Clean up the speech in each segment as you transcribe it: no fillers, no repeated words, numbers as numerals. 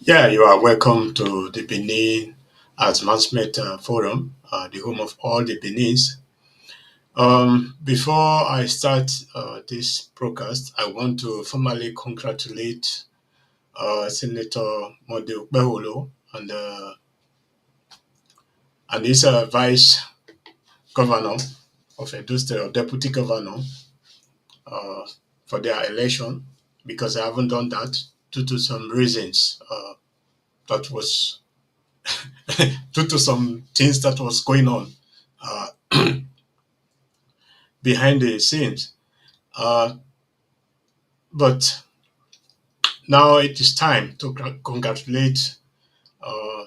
Yeah, you are welcome to the Benin Emancipate Forum, the home of all the Benin's. Before I start this broadcast, I want to formally congratulate Senator Mode Ukpeholo and his vice governor of Edo State, or deputy governor, uh, for their election, because I haven't done that due to some reasons that was due to some things that was going on uh, behind the scenes. Uh, but now it is time to congratulate uh,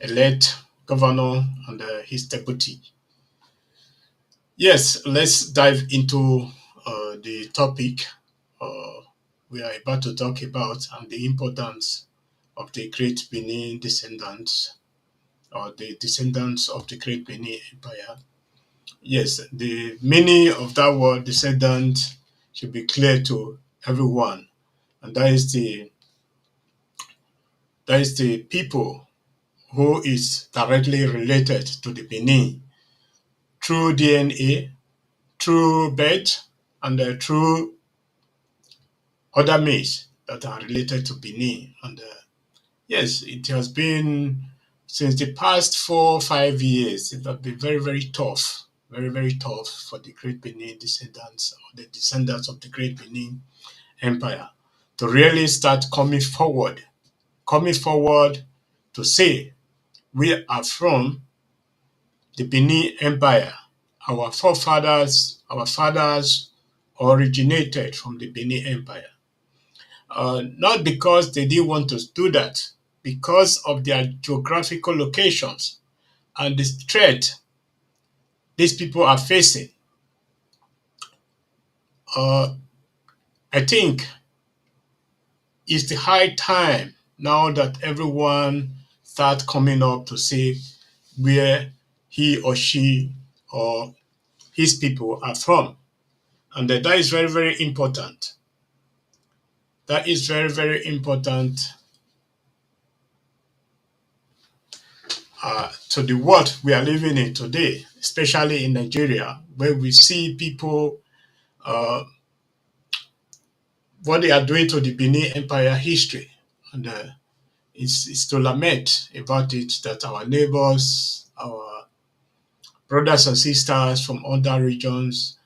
elect governor and his deputy. Yes, let's dive into the topic uh, we are about to talk about and the importance of the great Benin descendants or the descendants of the great Benin Empire. Yes, the meaning of that word descendant should be clear to everyone, and that is the people who is directly related to the Benin through DNA, through birth, and through other means that are related to Benin. And yes, it has been since the past 4 5 years. It has been very very tough, very very tough for the Great Benin descendants or the descendants of the Great Benin Empire to really start coming forward to say we are from the Benin Empire. Our fathers originated from the Benin Empire. Not because they didn't want to do that, because of their geographical locations and the threat these people are facing. Uh, I think it's the high time now that everyone start coming up to say where he or she or his people are from. And that is very, very important. That is very, very important to the world we are living in today, especially in Nigeria, where we see people, uh, what they are doing to the Benin Empire history. And it's to lament about it that our neighbors, our brothers and sisters from other regions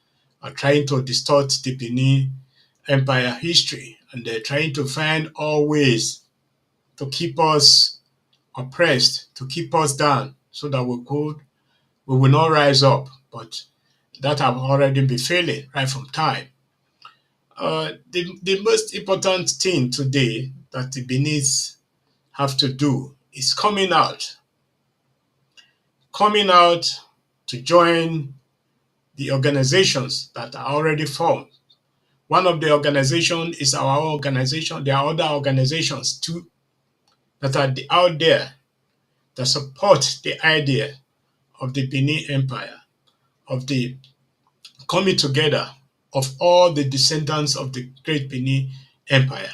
are trying to distort the Benin Empire history. And they're trying to find all ways to keep us oppressed, to keep us down, so that we will not rise up. But that have already been failing right from time. The most important thing today that the Benin have to do is coming out to join the organizations that are already formed. One of the organizations is our organization. There are other organizations too that are out there that support the idea of the Benin Empire, of the coming together of all the descendants of the great Benin Empire.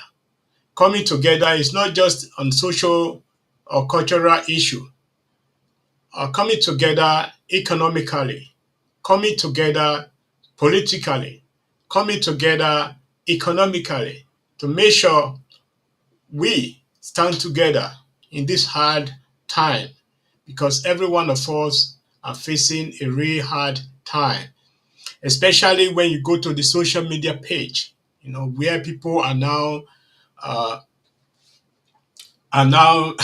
Coming together is not just on social or cultural issue, coming together economically, coming together politically, coming together economically to make sure we stand together in this hard time, because every one of us are facing a really hard time, especially when you go to the social media page, where people uh, are now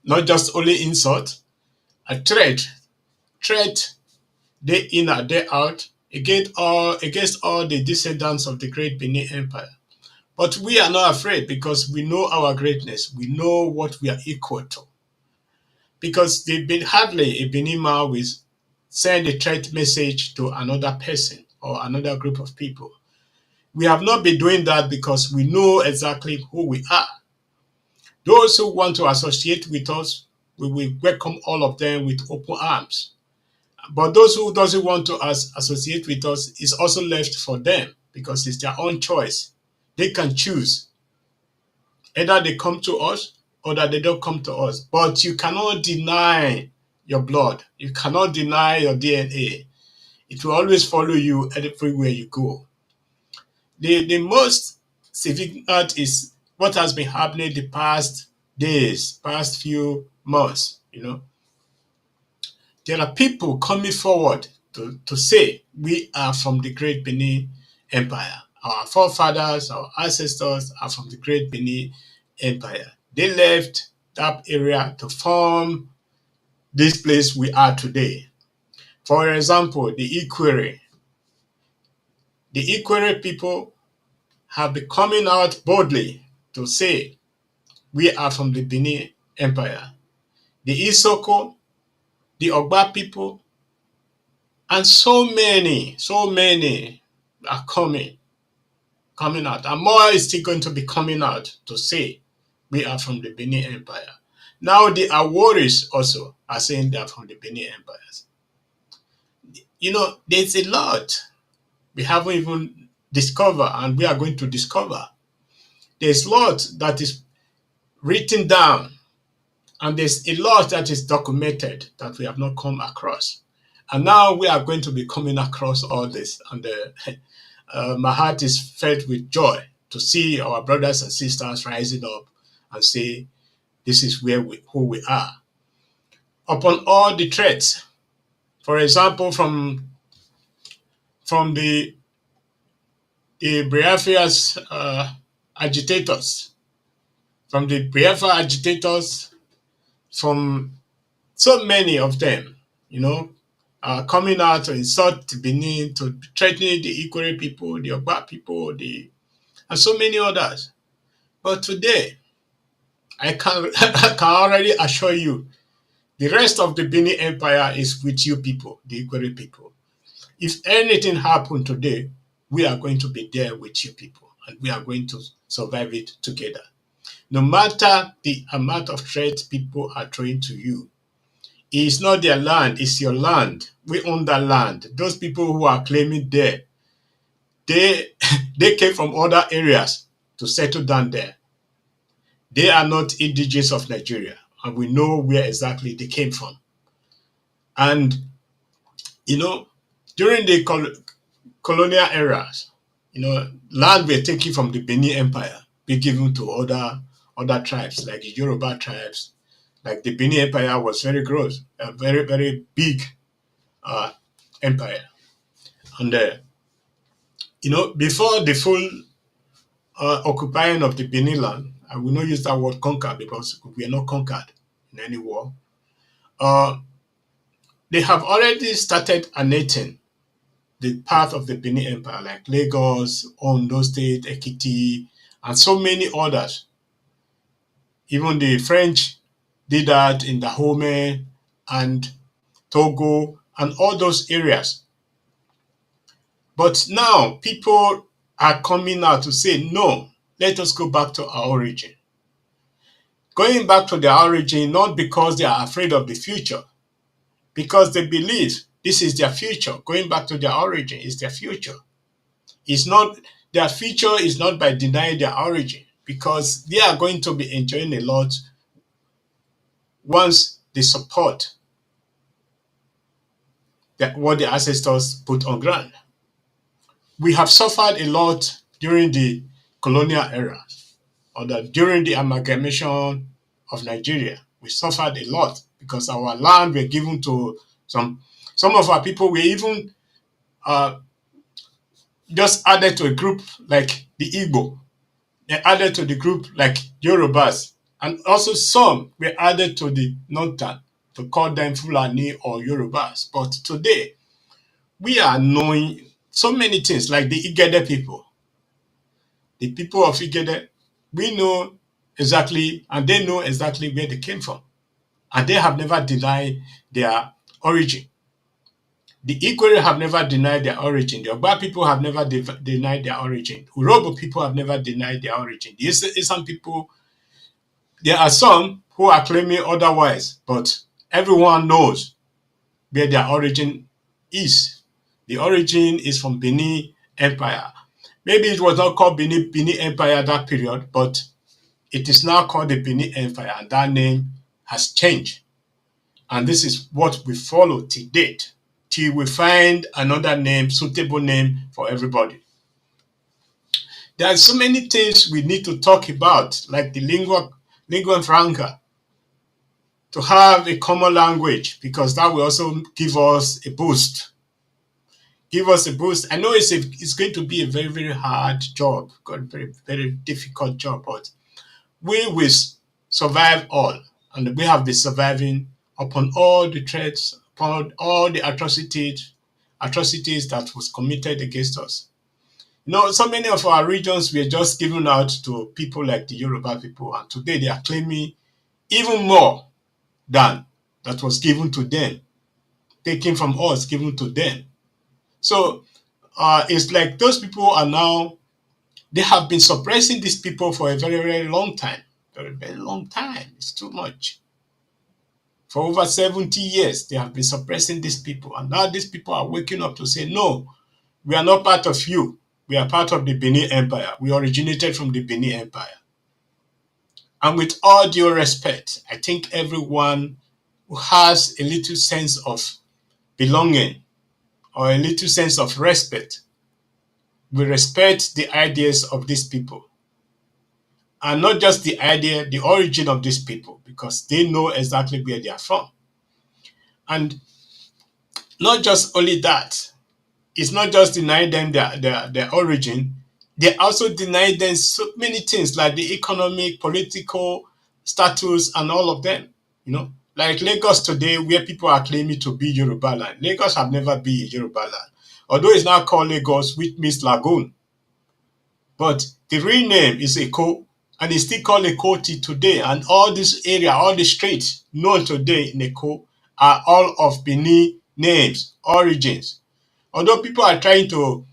not just only insult, a threat day in and day out against all the descendants of the great Benin Empire. But we are not afraid because we know our greatness. We know what we are equal to. Because they've been hardly a Benin man will send a threat message to another person or another group of people. We have not been doing that because we know exactly who we are. Those who want to associate with us, we will welcome all of them with open arms. But those who doesn't want to associate with us is also left for them because it's their own choice. They can choose Either they come to us or that they don't come to us. But you cannot deny your blood. You cannot deny your DNA. It will always follow you everywhere you go. The most significant is what has been happening the past days, past few months. There are people coming forward to say we are from the Great Benin Empire. Our forefathers, our ancestors are from the Great Benin Empire. They left that area to form this place we are today. For example, the Ikwere people have been coming out boldly to say we are from the Benin Empire. The Isoko, the Ogba people, and so many are coming out. And more is still going to be coming out to say we are from the Benin Empire. Now the Aworis also are saying they are from the Benin Empires. There's a lot we haven't even discovered and we are going to discover. There's a lot that is written down and there's a lot that is documented that we have not come across. And now we are going to be coming across all this. And my heart is filled with joy to see our brothers and sisters rising up and say, this is who we are. Upon all the threats, for example, from the Biafra's agitators, from the Biafra agitators, from so many of them, coming out to insult Benin, to threatening the Ikwere people, the Ogba people, and so many others. But today, I can already assure you, the rest of the Benin Empire is with you people, the Ikwere people. If anything happened today, we are going to be there with you people, and we are going to survive it together. No matter the amount of threats people are throwing to you, it's not their land, it's your land. We own that land. Those people who are claiming there, they they came from other areas to settle down there. They are not indigenous of Nigeria, and we know where exactly they came from. And during the colonial eras, land were taken from the Benin Empire, be given to other tribes like the Yoruba tribes. Like the Benin Empire was very gross, a very very big uh, empire, and before the full occupying of the Benin land, I will not use that word conquer because we are not conquered in any war. Uh, they have already started annexing the part of the Benin Empire, like Lagos, Ondo State, Ekiti, and so many others. Even the French did that in Dahomey and Togo and all those areas. But now people are coming out to say, no, let us go back to our origin. Going back to their origin, not because they are afraid of the future, because they believe this is their future. Going back to their origin is their future. It's not their future is not by denying their origin, because they are going to be enjoying a lot once they support what the ancestors put on ground. We have suffered a lot during the colonial era, or during the amalgamation of Nigeria. We suffered a lot because our land were given to some of our people were even uh, just added to a group like the Igbo. They added to the group like Yorubas, and also some were added to the Northern to call them Fulani or Yorubas. But today, we are knowing so many things like the Igede people. The people of Igede, we know exactly, and they know exactly where they came from. And they have never denied their origin. The Ikwere have never denied their origin. The Ogba people have never denied their origin. Urobo people have never denied their origin. The Isan people, there are some who are claiming otherwise, but everyone knows where their origin is. The origin is from Benin Empire. Maybe it was not called Benin Empire that period, but It is now called the Benin Empire, and that name has changed. And this is what we follow to date, till we find another name, suitable name for everybody. There are so many things we need to talk about, like the lingua franca, to have a common language, because that will also give us a boost. Give us a boost. I know it's going to be a very, very hard job, a very, very difficult job, but we will survive all, and we have been surviving upon all the threats, upon all the atrocities that was committed against us. So many of our regions were just given out to people like the Yoruba people, and today they are claiming even more than that was given to them, taken from us, given to them. So it's like those people are now, they have been suppressing these people for a very, very long time. Very, very long time. It's too much. For over 70 years, they have been suppressing these people. And now these people are waking up to say, no, we are not part of you. We are part of the Benin Empire. We originated from the Benin Empire. And with all due respect, I think everyone who has a little sense of belonging or a little sense of respect will respect the ideas of these people. And not just the idea, the origin of these people, because they know exactly where they are from. And not just only that, it's not just denying them their origin, they also deny them so many things like the economic, political status, and all of them. Like Lagos today, where people are claiming to be Yoruba land. Lagos have never been Yoruba land, although it's now called Lagos, which means lagoon. But the real name is Eko, and it's still called Eko till today. And all this area, all the streets known today in Eko are all of Benin names, origins. Although people are trying to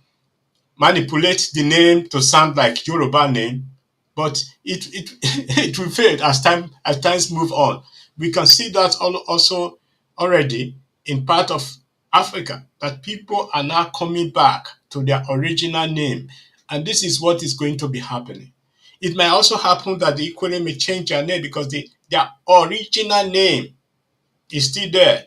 manipulate the name to sound like Yoruba name, but it it will fade as times move on. We can see that also already in part of Africa, that people are now coming back to their original name, and this is what is going to be happening. It might also happen that the Ikwere may change their name, because their original name is still there.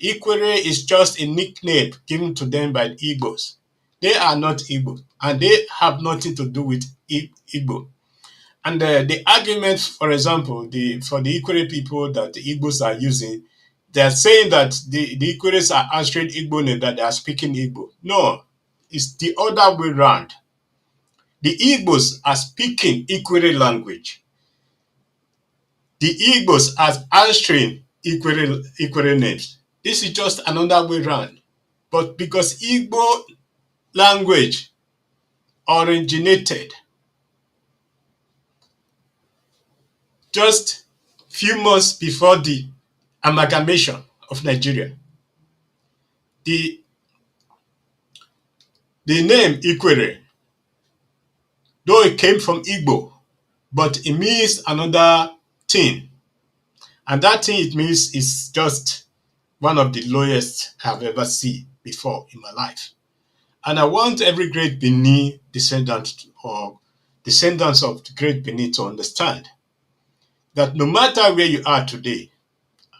Ikwere is just a nickname given to them by the Igbos. They are not Igbo, and they have nothing to do with Igbo. And the argument, for example, for the Ikwere people that the Igbos are using, they are saying that the Ikweres are answering Igbo name, that they are speaking Igbo. No, it's the other way around. The Igbos are speaking Ikwere language. The Igbos are answering Ikwere names. This is just another way around. But because Igbo language originated just few months before the amalgamation of Nigeria, the name Ikwere, though it came from Igbo, but it means another thing. And that thing it means is just one of the lowest I've ever seen before in my life. And I want every great Benin descendant or descendants of the great Benin to understand that no matter where you are today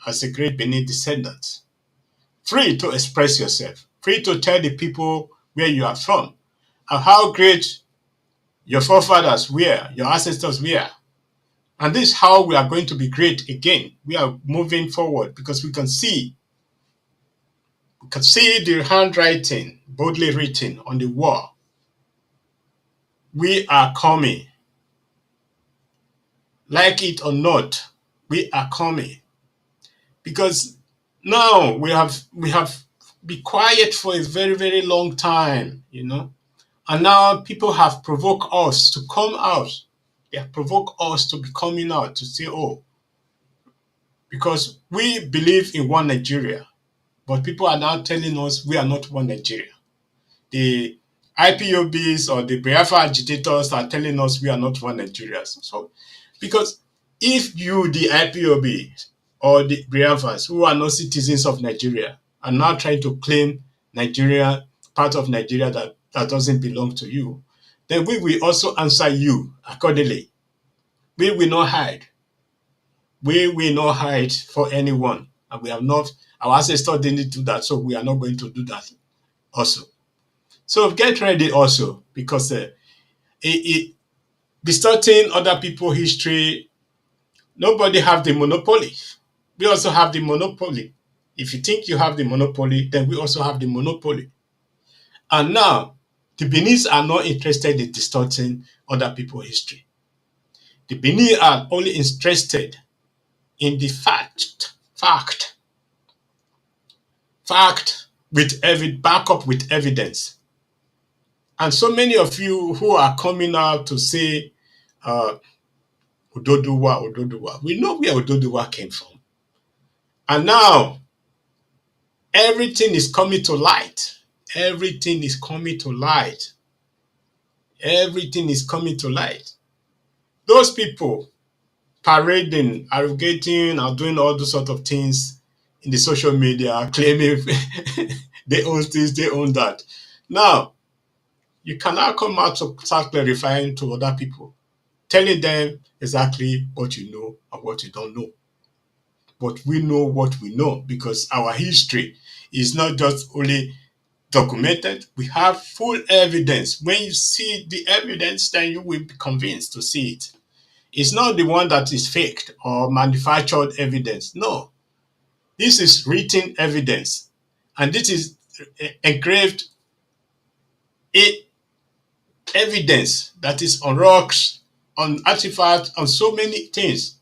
as a great Benin descendant, free to express yourself, free to tell the people where you are from and how great your forefathers were, your ancestors were. And this is how we are going to be great again. We are moving forward because we can see the handwriting boldly written on the wall. We are coming. Like it or not, we are coming. Because now we have been quiet for a very, very long time, And now people have provoked us to come out. They have provoked us to be coming out to say, oh, because we believe in one Nigeria, but people are now telling us we are not one Nigeria. The IPOBs or the Biafra agitators are telling us we are not one Nigeria. So, because if you, the IPOB or the Biafras who are not citizens of Nigeria, are now trying to claim Nigeria, part of Nigeria that doesn't belong to you, then we will also answer you accordingly. We will not hide. We will not hide for anyone. And we have not, our ancestors didn't do that, so we are not going to do that also. So get ready also, because distorting other people's history, nobody have the monopoly. We also have the monopoly. If you think you have the monopoly, then we also have the monopoly. And now, the Beninese are not interested in distorting other people's history. The Benin are only interested in the fact with backup with evidence. And so many of you who are coming out to say, uh, Ododuwa, Ododuwa, we know where Ododuwa came from. And now, everything is coming to light. Everything is coming to light. Everything is coming to light. Those people parading, arrogating, or doing all those sort of things in the social media, claiming they own this, they own that. Now, you cannot come out to start clarifying to other people, telling them exactly what you know and what you don't know. But we know what we know, because our history is not just only documented, we have full evidence. When you see the evidence, then you will be convinced to see it. It's not the one that is faked or manufactured evidence. No, this is written evidence. And this is engraved evidence that is on rocks, on artifacts, on so many things,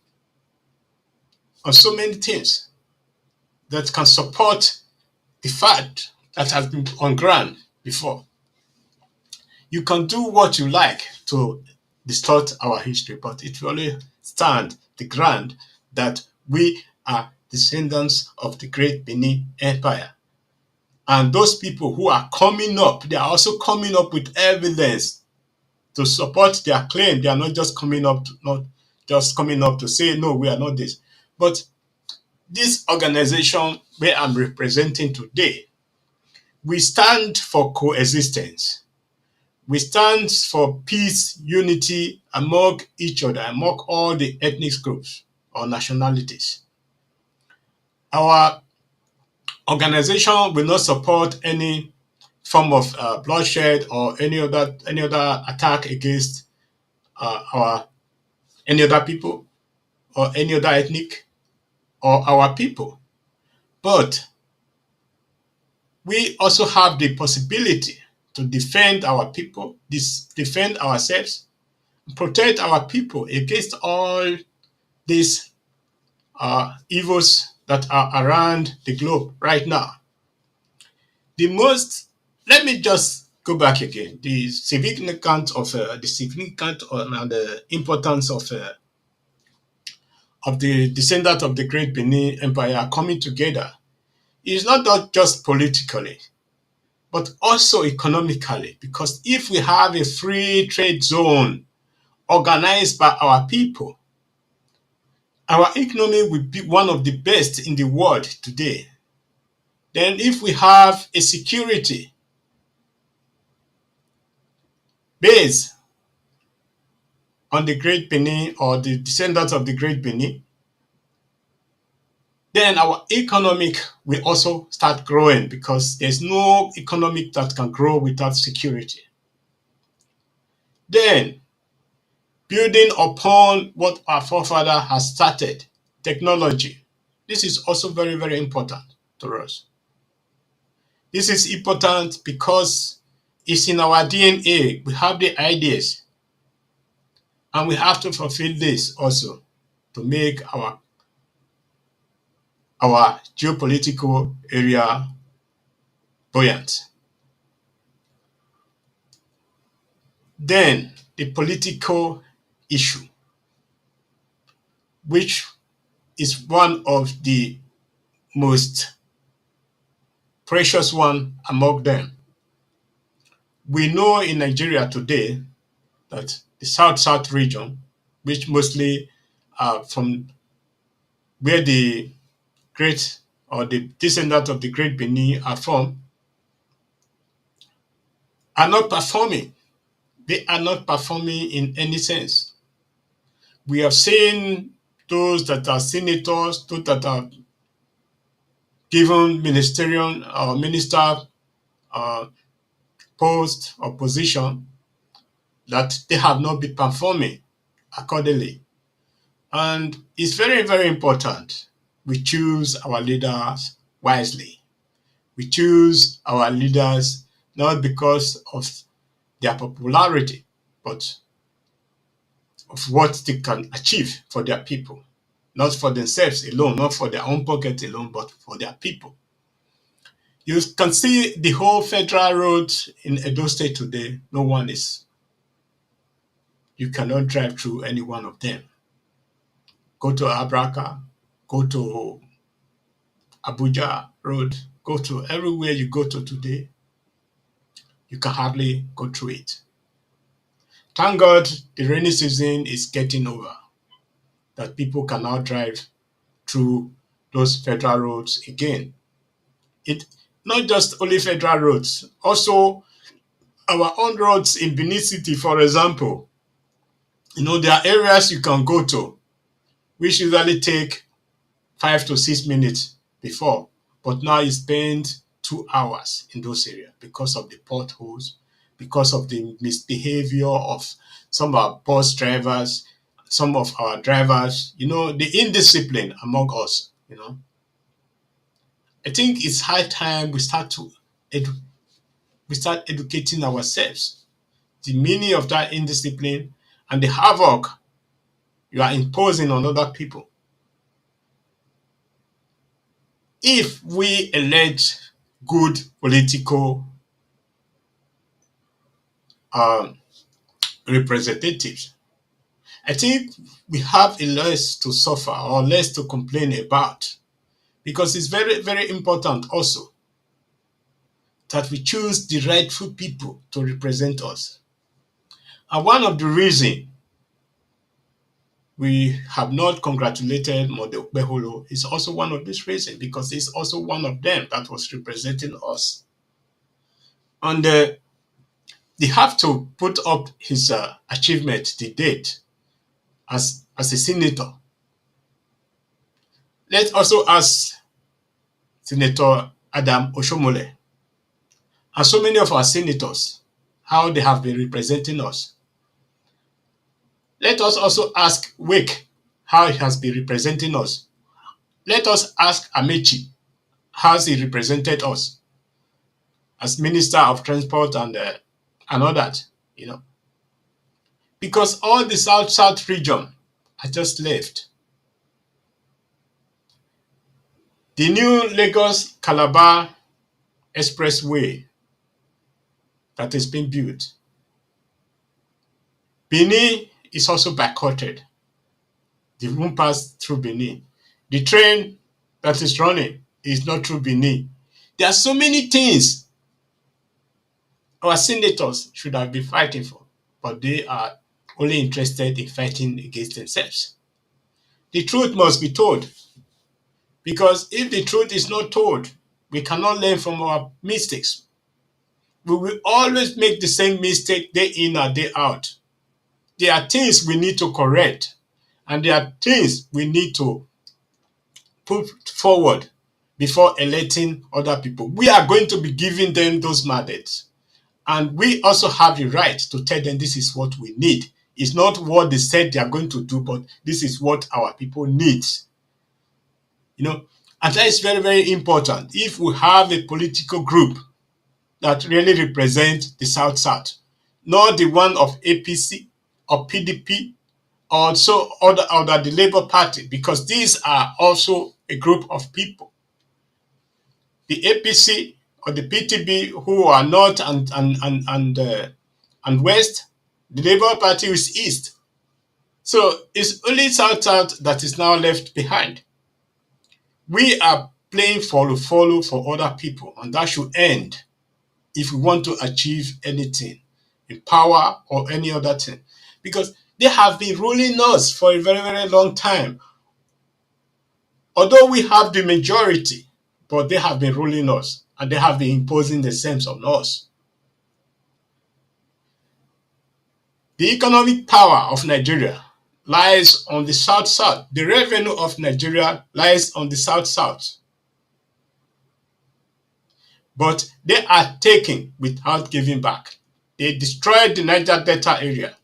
that can support the fact that has been on ground before. You can do what you like to distort our history, but it will only stand the ground that we are descendants of the great Benin Empire. And those people who are coming up, they are also coming up with evidence to support their claim. They are not just coming up to say, no, we are not this. But this organization where I'm representing today, we stand for coexistence. We stand for peace, unity among each other, among all the ethnic groups or nationalities. Our organization will not support any form of bloodshed or any other attack against our any other people or any other ethnic or our people. But we also have the possibility to defend our people, defend ourselves, protect our people against all these evils that are around the globe right now. Let me just go back again. The significance and the importance of the descendants of the great Benin Empire coming together is not just politically, but also economically. Because if we have a free trade zone organized by our people, our economy will be one of the best in the world today. Then if we have a security based on the Great Benin or the descendants of the Great Benin, then our economic will also start growing, because there's no economic that can grow without security. Then, building upon what our forefather has started, technology. This is also very, very important to us. This is important because it's in our DNA. We have the ideas, and we have to fulfill this also to make our geopolitical area buoyant. Then the political issue, which is one of the most precious one among them. We know in Nigeria today that the South region, which mostly from where the great or the descendants of the great Benin are from, are not performing. They are not performing in any sense. We have seen those that are senators, those that are given ministerial or minister uh, post or position, that they have not been performing accordingly. And it's very, very important we choose our leaders wisely. We choose our leaders not because of their popularity, but of what they can achieve for their people, not for themselves alone, not for their own pocket alone, but for their people. You can see the whole federal road in Edo State today. No one is, you cannot drive through any one of them. Go to Abraka, go to Abuja Road, go to everywhere you go to today, you can hardly go through it. Thank God the rainy season is getting over, that people can now drive through those federal roads again. It not just only federal roads, also our own roads in Benin City, for example. There are areas you can go to which usually take 5 to 6 minutes before, but now you spend 2 hours in those areas because of the potholes, because of the misbehavior of some of our bus drivers, some of our drivers, the indiscipline among us. I think it's high time we start educating ourselves the meaning of that indiscipline and the havoc you are imposing on other people. If we elect good political um, representatives, I think we have a less to suffer or less to complain about, because it's very, very important also that we choose the rightful people to represent us. And one of the reasons we have not congratulated Mode Okpeholo is also one of these reasons, because he's also one of them that was representing us. And they have to put up his achievement, the date, as a senator. Let's also ask Senator Adam Oshomole and so many of our senators how they have been representing us. Let us also ask Wake how he has been representing us. Let us ask Amechi how he represented us as Minister of Transport and all that, because all the South region are just left. The new Lagos Calabar Expressway that is being built, Benin is also boycotted. They won't pass through Benin. The train that is running is not through Benin. There are so many things our senators should have been fighting for, but they are only interested in fighting against themselves. The truth must be told, because if the truth is not told, we cannot learn from our mistakes. We will always make the same mistake day in and day out. There are things we need to correct, and there are things we need to put forward before electing other people. We are going to be giving them those mandates, and we also have the right to tell them this is what we need. It's not what they said they are going to do, but this is what our people need. And that is very, very important. If we have a political group that really represents the South, not the one of APC or PDP or so other the Labour Party, because these are also a group of people. The APC or the PTB, who are north and west, the Labour Party is east. So it's only South that is now left behind. We are playing follow for other people, and that should end if we want to achieve anything in power or any other thing, because they have been ruling us for a very, very long time. Although we have the majority, but they have been ruling us and they have been imposing themselves on us. The economic power of Nigeria lies on the south-south. The revenue of Nigeria lies on the south-south. But they are taking without giving back. They destroyed the Niger Delta area.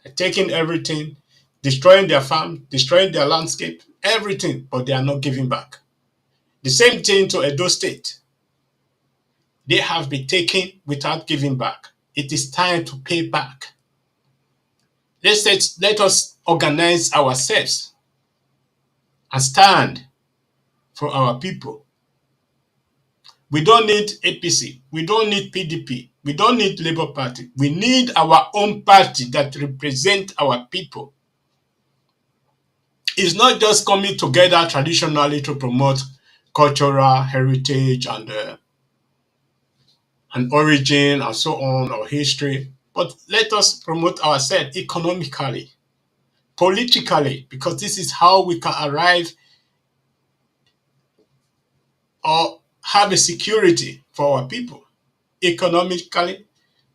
They're taking everything, destroying their farm, destroying their landscape, everything, but they are not giving back. The same thing to Edo State. They have been taken without giving back. It is time to pay back. Let us organize ourselves and stand for our people. We don't need APC. We don't need PDP. We don't need Labour Party. We need our own party that represents our people. It's not just coming together traditionally to promote cultural heritage and origin and so on, or history, but let us promote ourselves economically, politically, because this is how we can arrive or have a security for our people, economically,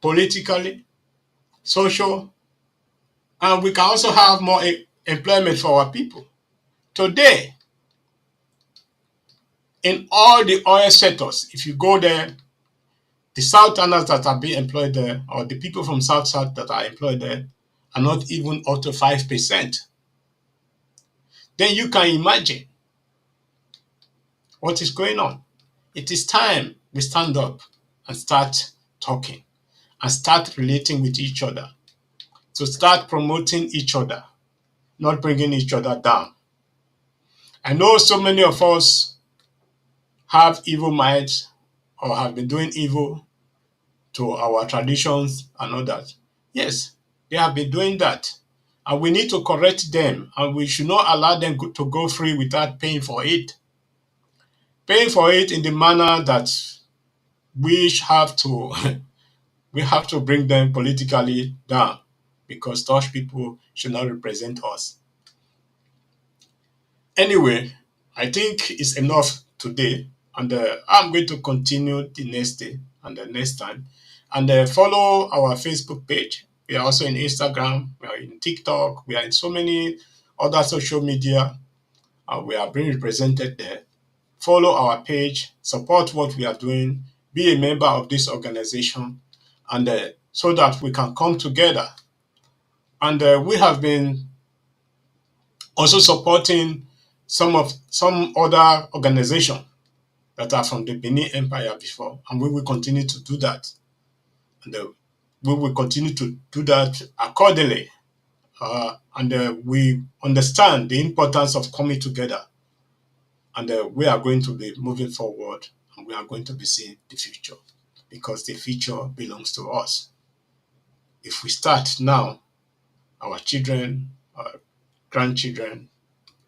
politically, social, and we can also have more employment for our people. Today, in all the oil sectors, if you go there, the Southerners that are being employed there, or the people from South that are employed there, are not even up to 5%. Then you can imagine what is going on. It is time we stand up and start talking and start relating with each other, to start promoting each other, not bringing each other down. I know so many of us have evil minds or have been doing evil to our traditions and all that. Yes, they have been doing that. And we need to correct them, and we should not allow them to go free without paying for it. Paying for it in the manner that we have to we have to bring them politically down, because such people should not represent us. Anyway, I think it's enough today, and I'm going to continue the next day and the next time. And follow our Facebook page. We are also in Instagram, we are in TikTok, we are in so many other social media. We are being represented there. Follow our page, support what we are doing, be a member of this organization, and so that we can come together. And we have been also supporting some other organization that are from the Benin Empire before, and we will continue to do that. And we will continue to do that accordingly. And we understand the importance of coming together. And we are going to be moving forward, and we are going to be seeing the future, because the future belongs to us. If we start now, our children, our grandchildren,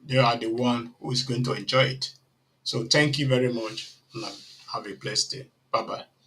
they are the one who is going to enjoy it. So thank you very much, and have a blessed day. Bye bye.